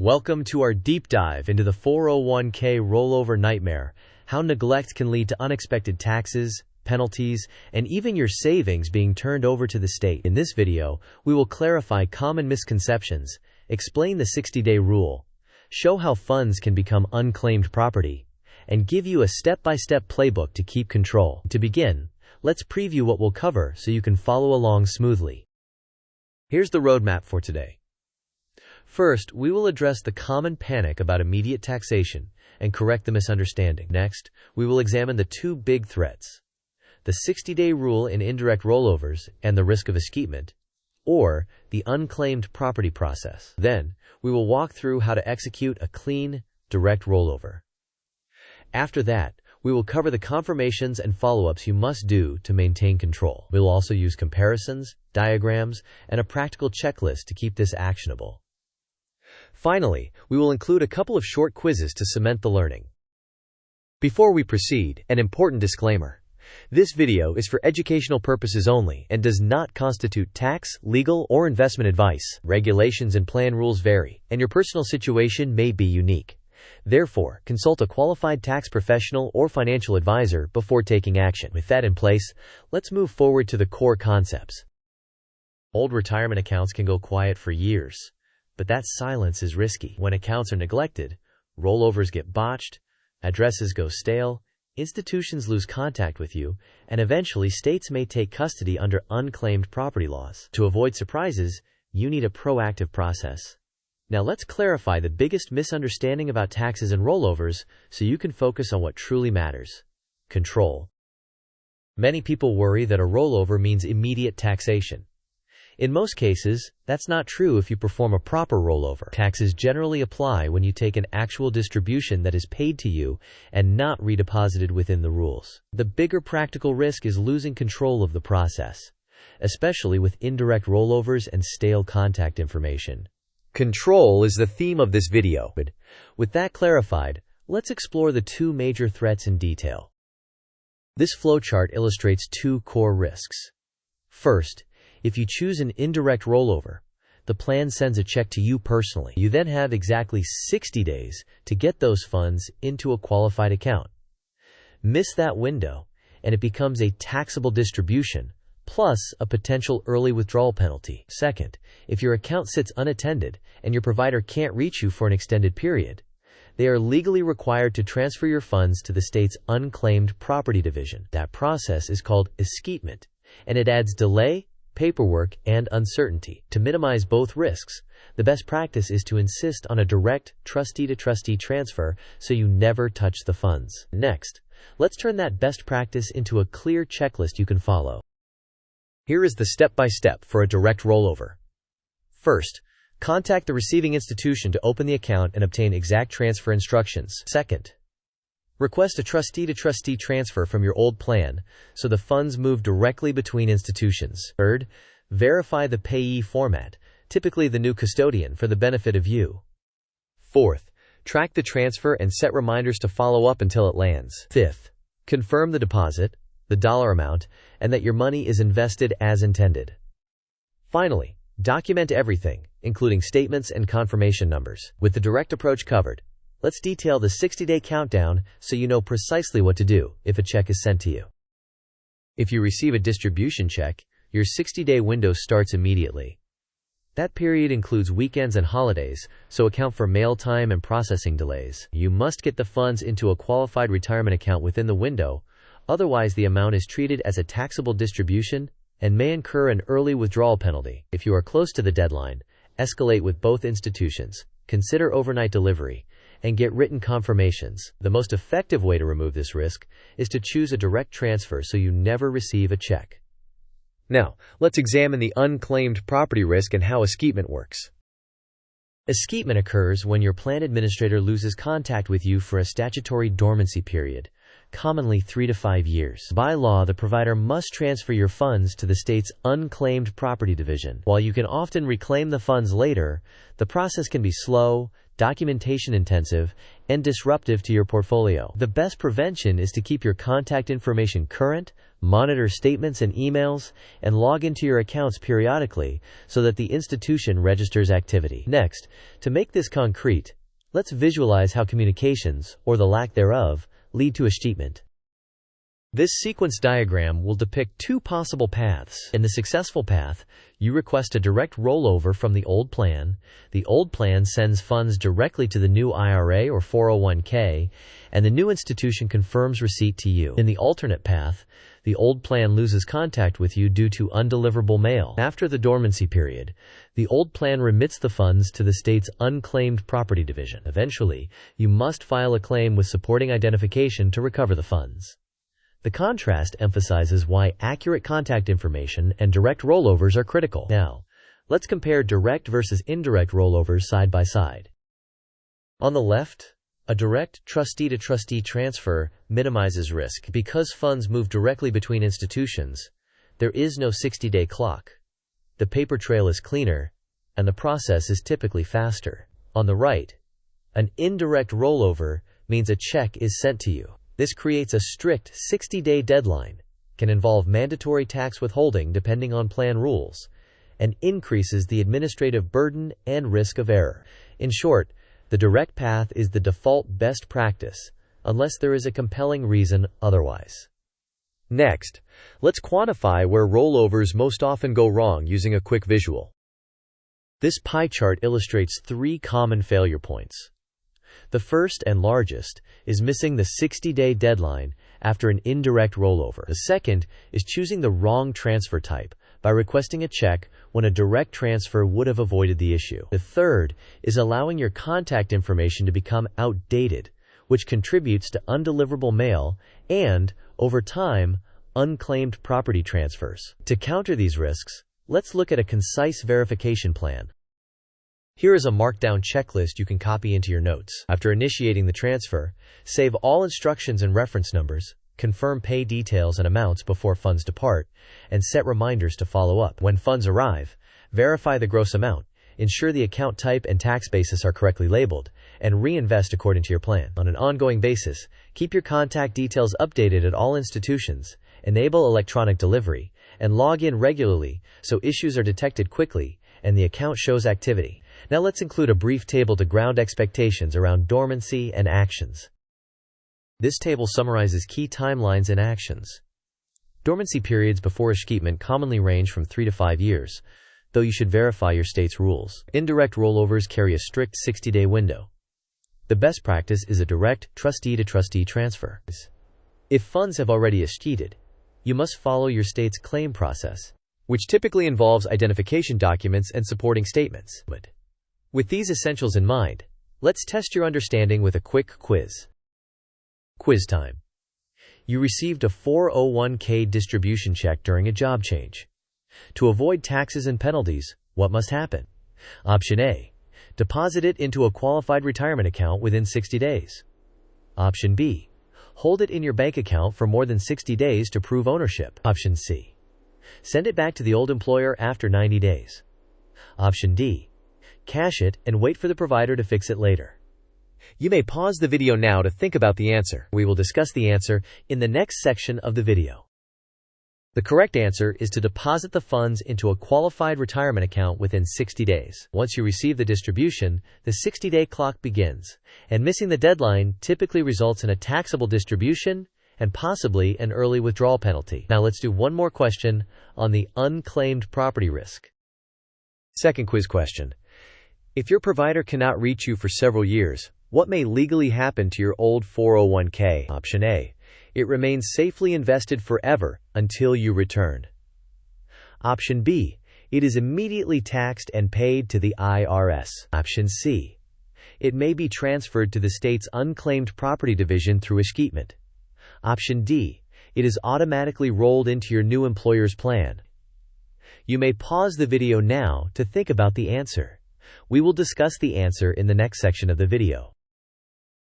Welcome to our deep dive into the 401k rollover nightmare, how neglect can lead to unexpected taxes, penalties, and even your savings being turned over to the state. In this video, we will clarify common misconceptions, explain the 60-day rule, show how funds can become unclaimed property, and give you a step-by-step playbook to keep control. To begin, let's preview what we'll cover so you can follow along smoothly. Here's the roadmap for today. First, we will address the common panic about immediate taxation and correct the misunderstanding. Next, we will examine the two big threats: the 60-day rule in indirect rollovers and the risk of escheatment, or the unclaimed property process. Then, we will walk through how to execute a clean, direct rollover. After that, we will cover the confirmations and follow-ups you must do to maintain control. We will also use comparisons, diagrams, and a practical checklist to keep this actionable. Finally, we will include a couple of short quizzes to cement the learning. Before we proceed, an important disclaimer. This video is for educational purposes only and does not constitute tax, legal, or investment advice. Regulations and plan rules vary, and your personal situation may be unique. Therefore, consult a qualified tax professional or financial advisor before taking action. With that in place, let's move forward to the core concepts. Old retirement accounts can go quiet for years. But that silence is risky. When accounts are neglected, rollovers get botched, addresses go stale, institutions lose contact with you, and eventually states may take custody under unclaimed property laws. To avoid surprises, you need a proactive process. Now let's clarify the biggest misunderstanding about taxes and rollovers so you can focus on what truly matters: control. Many people worry that a rollover means immediate taxation. In most cases, that's not true if you perform a proper rollover. Taxes generally apply when you take an actual distribution that is paid to you and not redeposited within the rules. The bigger practical risk is losing control of the process, especially with indirect rollovers and stale contact information. Control is the theme of this video. With that clarified, let's explore the two major threats in detail. This flowchart illustrates two core risks. First, if you choose an indirect rollover, the plan sends a check to you personally. You then have exactly 60 days to get those funds into a qualified account. Miss that window, and it becomes a taxable distribution, plus a potential early withdrawal penalty. Second, if your account sits unattended and your provider can't reach you for an extended period, they are legally required to transfer your funds to the state's unclaimed property division. That process is called escheatment, and it adds delay, paperwork, and uncertainty. To minimize both risks, the best practice is to insist on a direct trustee-to-trustee transfer so you never touch the funds. Next, let's turn that best practice into a clear checklist you can follow. Here is the step-by-step for a direct rollover. First, contact the receiving institution to open the account and obtain exact transfer instructions. Second, request a trustee-to-trustee transfer from your old plan so the funds move directly between institutions. Third, verify the payee format, typically the new custodian, for the benefit of you. Fourth, track the transfer and set reminders to follow up until it lands. Fifth, confirm the deposit, the dollar amount, and that your money is invested as intended. Finally, document everything, including statements and confirmation numbers. With the direct approach covered, let's detail the 60-day countdown so you know precisely what to do if a check is sent to you. If you receive a distribution check, your 60-day window starts immediately. That period includes weekends and holidays, so account for mail time and processing delays. You must get the funds into a qualified retirement account within the window, otherwise the amount is treated as a taxable distribution and may incur an early withdrawal penalty. If you are close to the deadline, escalate with both institutions, consider overnight delivery, and get written confirmations. The most effective way to remove this risk is to choose a direct transfer so you never receive a check. Now, let's examine the unclaimed property risk and how escheatment works. Escheatment occurs when your plan administrator loses contact with you for a statutory dormancy period, commonly 3 to 5 years. By law, the provider must transfer your funds to the state's Unclaimed Property Division. While you can often reclaim the funds later, the process can be slow, documentation intensive, and disruptive to your portfolio. The best prevention is to keep your contact information current, monitor statements and emails, and log into your accounts periodically so that the institution registers activity. Next, to make this concrete, let's visualize how communications, or the lack thereof, lead to escheatment. This sequence diagram will depict two possible paths. In the successful path, you request a direct rollover from the old plan. The old plan sends funds directly to the new IRA or 401k, and the new institution confirms receipt to you. In the alternate path, the old plan loses contact with you due to undeliverable mail. After the dormancy period, the old plan remits the funds to the state's Unclaimed Property Division. Eventually, you must file a claim with supporting identification to recover the funds. The contrast emphasizes why accurate contact information and direct rollovers are critical. Now, let's compare direct versus indirect rollovers side by side. On the left, a direct trustee-to-trustee transfer minimizes risk. Because funds move directly between institutions, there is no 60-day clock. The paper trail is cleaner, and the process is typically faster. On the right, an indirect rollover means a check is sent to you. This creates a strict 60-day deadline, can involve mandatory tax withholding depending on plan rules, and increases the administrative burden and risk of error. In short, the direct path is the default best practice, unless there is a compelling reason otherwise. Next, let's quantify where rollovers most often go wrong using a quick visual. This pie chart illustrates 3 common failure points. The first and largest is missing the 60-day deadline after an indirect rollover. The second is choosing the wrong transfer type by requesting a check when a direct transfer would have avoided the issue. The third is allowing your contact information to become outdated, which contributes to undeliverable mail and, over time, unclaimed property transfers. To counter these risks, let's look at a concise verification plan. Here is a markdown checklist you can copy into your notes. After initiating the transfer, save all instructions and reference numbers, confirm pay details and amounts before funds depart, and set reminders to follow up. When funds arrive, verify the gross amount, ensure the account type and tax basis are correctly labeled, and reinvest according to your plan. On an ongoing basis, keep your contact details updated at all institutions, enable electronic delivery, and log in regularly so issues are detected quickly and the account shows activity. Now let's include a brief table to ground expectations around dormancy and actions. This table summarizes key timelines and actions. Dormancy periods before escheatment commonly range from 3 to 5 years, though you should verify your state's rules. Indirect rollovers carry a strict 60-day window. The best practice is a direct trustee-to-trustee transfer. If funds have already escheated, you must follow your state's claim process, which typically involves identification documents and supporting statements. With these essentials in mind, let's test your understanding with a quick quiz. Quiz time. You received a 401k distribution check during a job change. To avoid taxes and penalties, what must happen? Option A. Deposit it into a qualified retirement account within 60 days. Option B. Hold it in your bank account for more than 60 days to prove ownership. Option C. Send it back to the old employer after 90 days. Option D. Cash it and wait for the provider to fix it later. You may pause the video now to think about the answer. We will discuss the answer in the next section of the video. The correct answer is to deposit the funds into a qualified retirement account within 60 days. Once you receive the distribution, the 60-day clock begins, and missing the deadline typically results in a taxable distribution and possibly an early withdrawal penalty. Now let's do one more question on the unclaimed property risk. Second quiz question. If your provider cannot reach you for several years, what may legally happen to your old 401k? Option A. It remains safely invested forever until you return. Option B. It is immediately taxed and paid to the IRS. Option C. It may be transferred to the state's Unclaimed Property Division through escheatment. Option D. It is automatically rolled into your new employer's plan. You may pause the video now to think about the answer. We will discuss the answer in the next section of the video.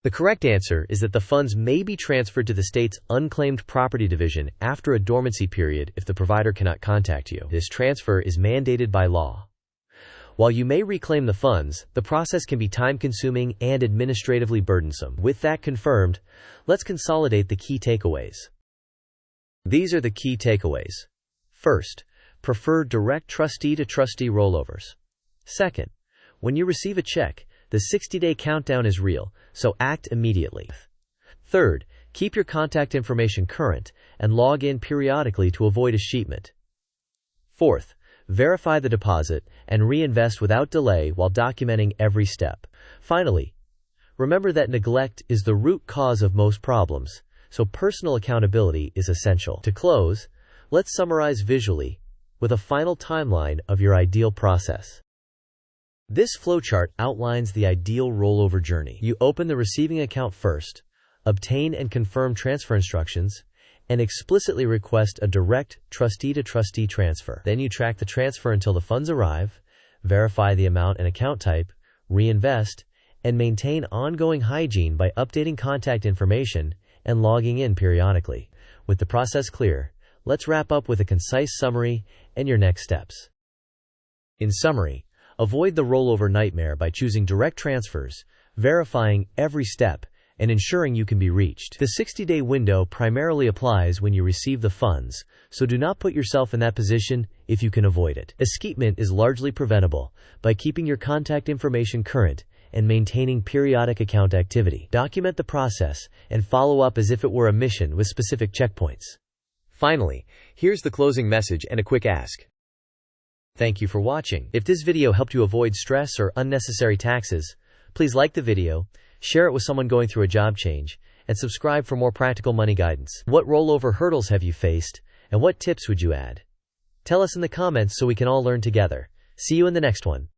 The correct answer is that the funds may be transferred to the state's unclaimed property division after a dormancy period if the provider cannot contact you. This transfer is mandated by law. While you may reclaim the funds, the process can be time-consuming and administratively burdensome. With that confirmed, let's consolidate the key takeaways. These are the key takeaways. First, prefer direct trustee-to-trustee rollovers. Second, when you receive a check, the 60-day countdown is real, so act immediately. Third, keep your contact information current and log in periodically to avoid escheatment. Fourth, verify the deposit and reinvest without delay while documenting every step. Finally, remember that neglect is the root cause of most problems, so personal accountability is essential. To close, let's summarize visually with a final timeline of your ideal process. This flowchart outlines the ideal rollover journey. You open the receiving account first, obtain and confirm transfer instructions, and explicitly request a direct trustee-to-trustee transfer. Then you track the transfer until the funds arrive, verify the amount and account type, reinvest, and maintain ongoing hygiene by updating contact information and logging in periodically. With the process clear, let's wrap up with a concise summary and your next steps. In summary, avoid the rollover nightmare by choosing direct transfers, verifying every step, and ensuring you can be reached. The 60-day window primarily applies when you receive the funds, so do not put yourself in that position if you can avoid it. Escheatment is largely preventable by keeping your contact information current and maintaining periodic account activity. Document the process and follow up as if it were a mission with specific checkpoints. Finally, here's the closing message and a quick ask. Thank you for watching. If this video helped you avoid stress or unnecessary taxes, please like the video, share it with someone going through a job change, and subscribe for more practical money guidance. What rollover hurdles have you faced, and what tips would you add? Tell us in the comments so we can all learn together. See you in the next one.